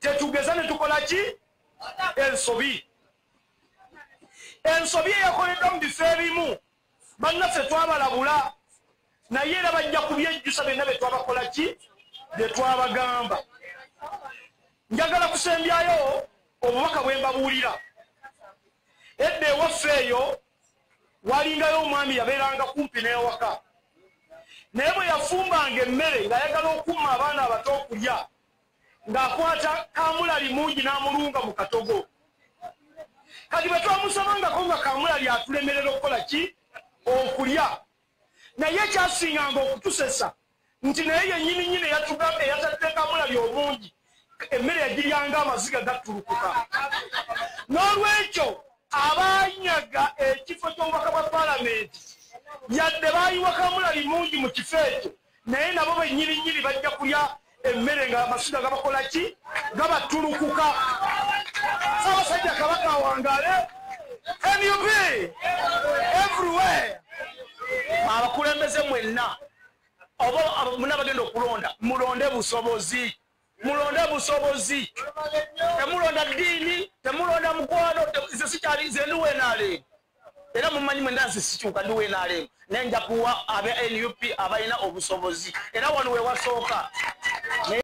tetugeza ne tukola ki ensobi yakoleddwa mu bifo ebimu bannaffe twabalabula naye era bajja kubyejjusa byonna bye twabakola ki bye twabagamba. Njagala kusembyayo obubaka bwe mbabuulira. Edda ewaffe eyo walingayo omwami yabeeranga kumpi n'ewaka, naye bwe yafumbanga emmere ng'ayagala okumma abaana abato okulya ng'akwata kaamulali mungi n'amulunga mu katogo. Kati bwe twamusomangako nga kaamulali atulemerera okukola ki okulya, naye ekyasinganga okutusesa nti naye yennyini eyatugamba eyatadde kaamulali omungi emmere yagiryanga amaziga gattulukuka. N'olwekyo abanyaga ekifo ky'obubaka bwa paalamenti yadde baayiwa kaamulali mungi mu kifo ekyo, naye nabo bennyini bajja kulya emmere nga amasiga gabakola ki gabattulukuka. Ssaabasajja Kabaka awangaale. NUP everywhere. Abakulembeze mwenna oba muna bagenda okulonda mulonde busobozi, mulonde busobozi. Temulonda ddiini, temulonda mukwano, nze sikyali nze ndi WNRM. Era mumanyi mwenda nze sikyuka ndi WNRM. Naye nja kuwa abe NUP abalina obusobozi. Era wano we wasooka.